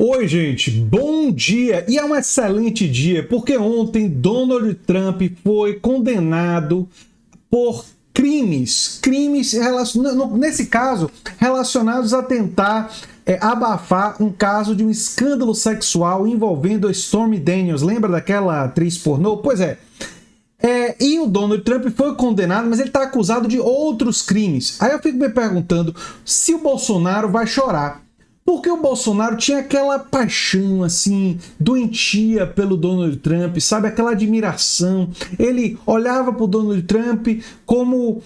Oi, gente, bom dia! E é um excelente dia, porque ontem Donald Trump foi condenado por crimes nesse caso, relacionados a tentar abafar um caso de um escândalo sexual envolvendo a Stormy Daniels. Lembra daquela atriz pornô? Pois é. E o Donald Trump foi condenado, mas ele está acusado de outros crimes. Aí eu fico me perguntando se o Bolsonaro vai chorar. Porque o Bolsonaro tinha aquela paixão, assim, doentia pelo Donald Trump, sabe? Aquela admiração. Ele olhava para o Donald Trump como,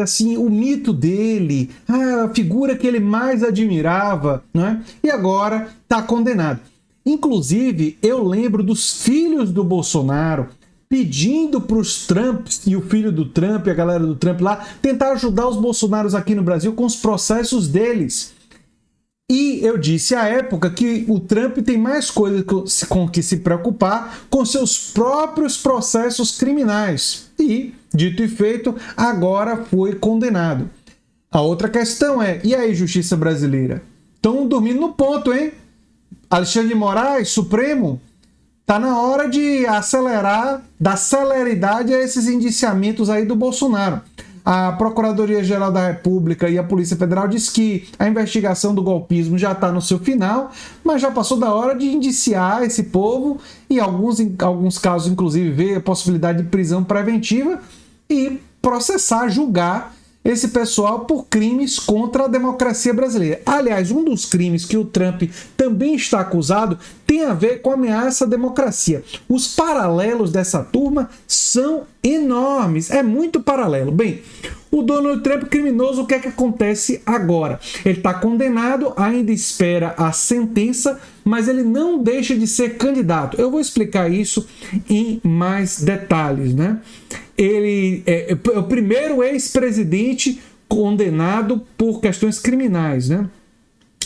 assim, o mito dele, a figura que ele mais admirava, né? E agora está condenado. Inclusive, eu lembro dos filhos do Bolsonaro pedindo para os Trumps e o filho do Trump, a galera do Trump lá, tentar ajudar os Bolsonaros aqui no Brasil com os processos deles. E eu disse à época que o Trump tem mais coisa com que se preocupar com seus próprios processos criminais. E, dito e feito, agora foi condenado. A outra questão é, e aí, justiça brasileira? Estão dormindo no ponto, hein? Alexandre de Moraes, Supremo, tá na hora de acelerar, dar celeridade a esses indiciamentos aí do Bolsonaro. A Procuradoria-Geral da República e a Polícia Federal diz que a investigação do golpismo já está no seu final, mas já passou da hora de indiciar esse povo e, em alguns casos, inclusive, ver a possibilidade de prisão preventiva e processar, julgar esse pessoal por crimes contra a democracia brasileira. Aliás, um dos crimes que o Trump também está acusado tem a ver com a ameaça à democracia. Os paralelos dessa turma são enormes, é muito paralelo. Bem, o Donald Trump criminoso, o que é que acontece agora? Ele está condenado, ainda espera a sentença, mas ele não deixa de ser candidato. Eu vou explicar isso em mais detalhes, né? Ele é o primeiro ex-presidente condenado por questões criminais, né?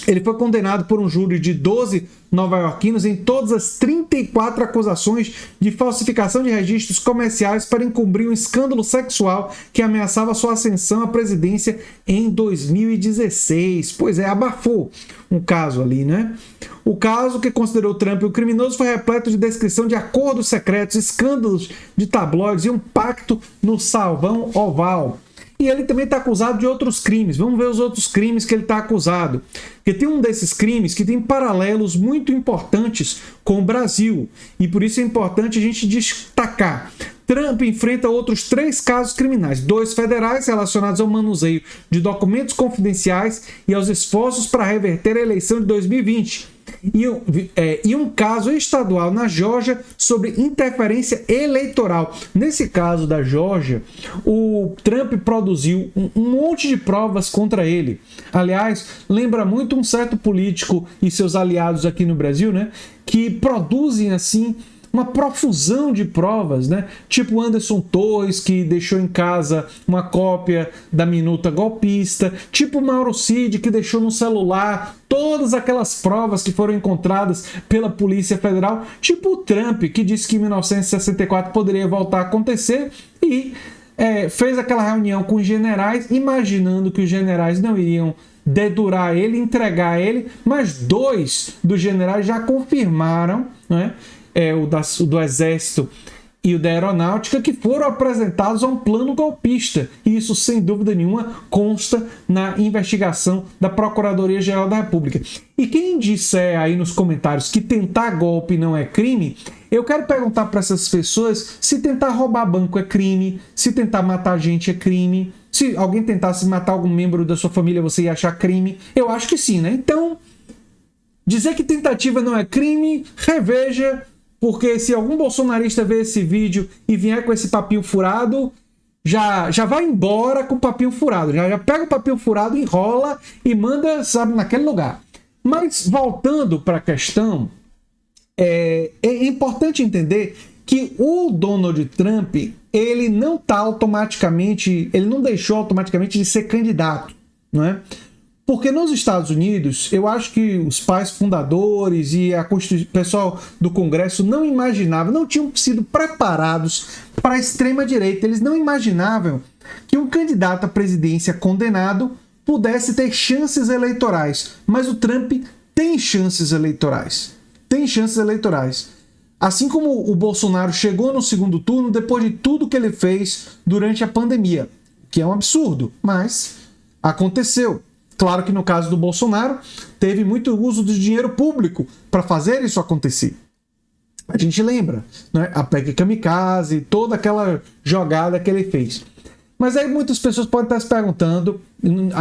Ele foi condenado por um júri de 12 nova-iorquinos em todas as 34 acusações de falsificação de registros comerciais para encobrir um escândalo sexual que ameaçava sua ascensão à presidência em 2016. Pois é, abafou um caso ali, né? O caso que considerou Trump o criminoso foi repleto de descrição de acordos secretos, escândalos de tabloides e um pacto no Salão Oval. E ele também está acusado de outros crimes. Vamos ver os outros crimes que ele está acusado. Porque tem um desses crimes que tem paralelos muito importantes com o Brasil. E por isso é importante a gente destacar. Trump enfrenta outros 3 casos criminais, 2 federais relacionados ao manuseio de confidenciais e aos esforços para reverter a eleição de 2020. E um caso estadual na Geórgia sobre interferência eleitoral. Nesse caso da Geórgia, o Trump produziu um monte de provas contra ele. Aliás, lembra muito um certo político e seus aliados aqui no Brasil, né, que produzem assim uma profusão de provas, né? Tipo Anderson Torres, que deixou em casa uma cópia da minuta golpista, tipo Mauro Cid, que deixou no celular todas aquelas provas que foram encontradas pela Polícia Federal, tipo o Trump, que disse que em 1964 poderia voltar a acontecer e fez aquela reunião com os generais, imaginando que os generais não iriam dedurar ele, entregar ele, mas 2 dos generais já confirmaram, né? O do Exército e o da Aeronáutica, que foram apresentados a um plano golpista. E isso, sem dúvida nenhuma, consta na investigação da Procuradoria-Geral da República. E quem disser aí nos comentários que tentar golpe não é crime, eu quero perguntar para essas pessoas se tentar roubar banco é crime, se tentar matar gente é crime, se alguém tentasse matar algum membro da sua família, você ia achar crime? Eu acho que sim, né? Então, dizer que tentativa não é crime, reveja. Porque se algum bolsonarista ver esse vídeo e vier com esse papinho furado, já vai embora com o papinho furado. Já pega o papinho furado, enrola e manda, sabe, naquele lugar. Mas voltando para a questão, é importante entender que o Donald Trump, ele não deixou automaticamente de ser candidato, não é? Porque nos Estados Unidos, eu acho que os pais fundadores e o pessoal do Congresso não imaginavam, não tinham sido preparados para a extrema-direita. Eles não imaginavam que um candidato à presidência condenado pudesse ter chances eleitorais. Mas o Trump tem chances eleitorais. Tem chances eleitorais. Assim como o Bolsonaro chegou no segundo turno depois de tudo que ele fez durante a pandemia, que é um absurdo, mas aconteceu. Claro que no caso do Bolsonaro, teve muito uso de dinheiro público para fazer isso acontecer. A gente lembra, né? A PEC Kamikaze, toda aquela jogada que ele fez. Mas aí muitas pessoas podem estar se perguntando,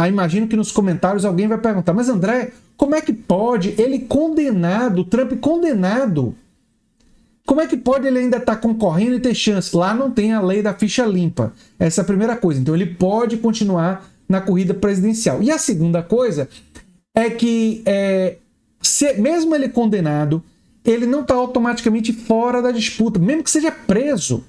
imagino que nos comentários alguém vai perguntar, mas André, como é que pode ele condenado, o Trump condenado, como é que pode ele ainda estar concorrendo e ter chance? Lá não tem a lei da ficha limpa. Essa é a primeira coisa. Então ele pode continuar na corrida presidencial. E a segunda coisa é que, mesmo ele condenado, ele não está automaticamente fora da disputa, mesmo que seja preso.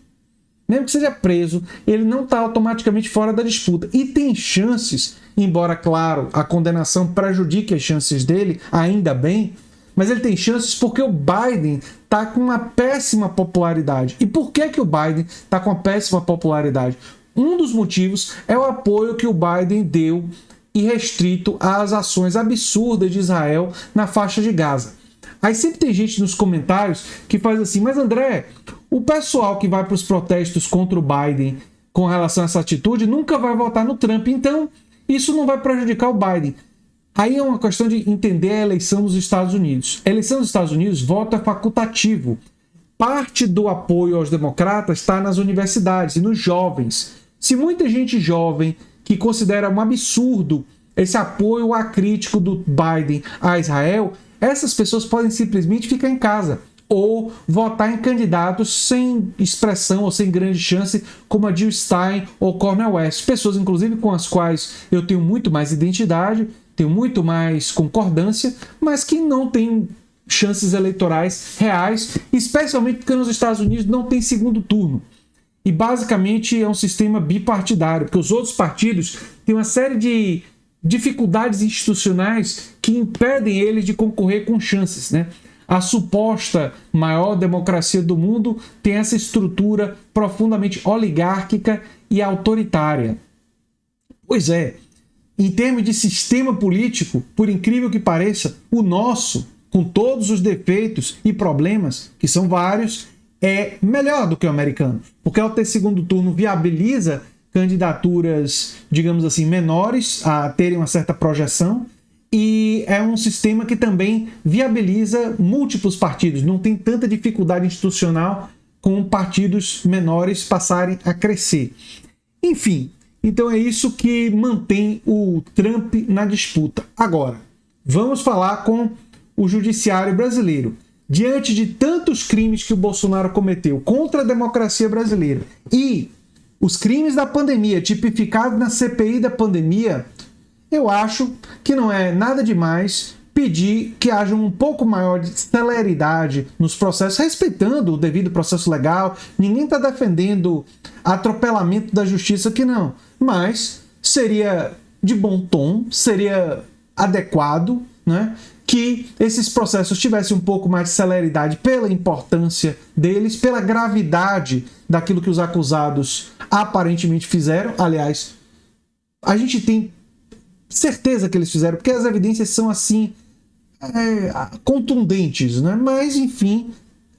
Mesmo que seja preso, ele não está automaticamente fora da disputa. E tem chances, embora, claro, a condenação prejudique as chances dele, ainda bem, mas ele tem chances porque o Biden está com uma péssima popularidade. E por que o Biden está com uma péssima popularidade? Um dos motivos é o apoio que o Biden deu irrestrito às ações absurdas de Israel na faixa de Gaza. Aí sempre tem gente nos comentários que faz assim, mas André, o pessoal que vai para os protestos contra o Biden com relação a essa atitude nunca vai votar no Trump, então isso não vai prejudicar o Biden. Aí é uma questão de entender a eleição dos Estados Unidos. A eleição dos Estados Unidos, voto é facultativo. Parte do apoio aos democratas está nas universidades e nos jovens. Se muita gente jovem que considera um absurdo esse apoio acrítico do Biden a Israel, essas pessoas podem simplesmente ficar em casa ou votar em candidatos sem expressão ou sem grande chance, como a Jill Stein ou Cornel West. Pessoas, inclusive, com as quais eu tenho muito mais identidade, tenho muito mais concordância, mas que não têm chances eleitorais reais, especialmente porque nos Estados Unidos não tem segundo turno. E basicamente é um sistema bipartidário, porque os outros partidos têm uma série de dificuldades institucionais que impedem eles de concorrer com chances, né? A suposta maior democracia do mundo tem essa estrutura profundamente oligárquica e autoritária. Pois é, em termos de sistema político, por incrível que pareça, o nosso, com todos os defeitos e problemas, que são vários, é melhor do que o americano. Porque ao ter segundo turno viabiliza candidaturas, digamos assim, menores a terem uma certa projeção, e é um sistema que também viabiliza múltiplos partidos, não tem tanta dificuldade institucional com partidos menores passarem a crescer. Enfim, então é isso que mantém o Trump na disputa. Agora, vamos falar com o judiciário brasileiro. Diante de tantos crimes que o Bolsonaro cometeu contra a democracia brasileira e os crimes da pandemia tipificados na CPI da pandemia, eu acho que não é nada demais pedir que haja um pouco maior de celeridade nos processos, respeitando o devido processo legal. Ninguém está defendendo atropelamento da justiça aqui, não. Mas seria de bom tom, seria adequado, né, que esses processos tivessem um pouco mais de celeridade pela importância deles, pela gravidade daquilo que os acusados aparentemente fizeram. Aliás, a gente tem certeza que eles fizeram, porque as evidências são assim contundentes, né? Mas, enfim,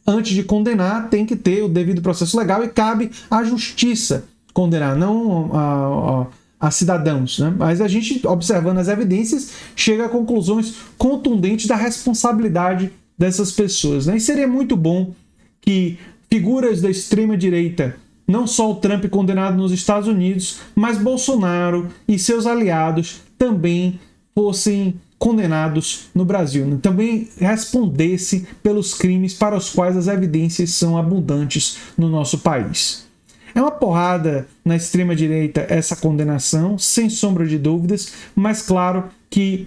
antes de condenar, tem que ter o devido processo legal e cabe à justiça condenar, não a cidadãos, né? Mas a gente, observando as evidências, chega a conclusões contundentes da responsabilidade dessas pessoas, né? E seria muito bom que figuras da extrema-direita, não só o Trump condenado nos Estados Unidos, mas Bolsonaro e seus aliados também fossem condenados no Brasil, né? Também respondesse pelos crimes para os quais as evidências são abundantes no nosso país. É uma porrada na extrema-direita essa condenação, sem sombra de dúvidas, mas claro que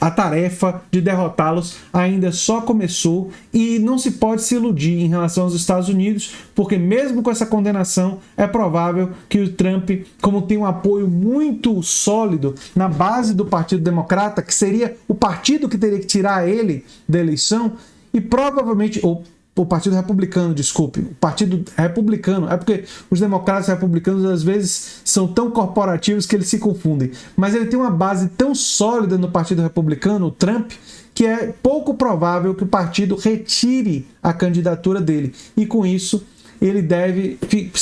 a tarefa de derrotá-los ainda só começou e não se pode se iludir em relação aos Estados Unidos, porque mesmo com essa condenação é provável que o Trump, como tem um apoio muito sólido na base do Partido Democrata, que seria o partido que teria que tirar ele da eleição, e provavelmente, ou o Partido Republicano, desculpe, o Partido Republicano, é porque os democratas e republicanos às vezes são tão corporativos que eles se confundem, mas ele tem uma base tão sólida no Partido Republicano, o Trump, que é pouco provável que o partido retire a candidatura dele. E com isso, ele deve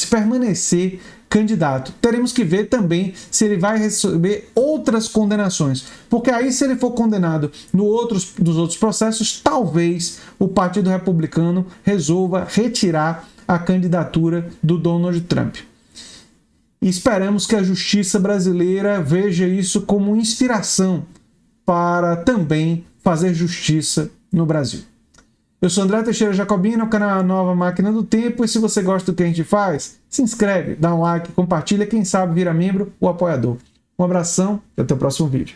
permanecer candidato. Teremos que ver também se ele vai receber outras condenações, porque aí, se ele for condenado dos outros processos, talvez o Partido Republicano resolva retirar a candidatura do Donald Trump. E esperamos que a justiça brasileira veja isso como inspiração para também fazer justiça no Brasil. Eu sou André Teixeira Jacobino, no canal Nova Máquina do Tempo, e se você gosta do que a gente faz, se inscreve, dá um like, compartilha, quem sabe vira membro ou apoiador. Um abração e até o próximo vídeo.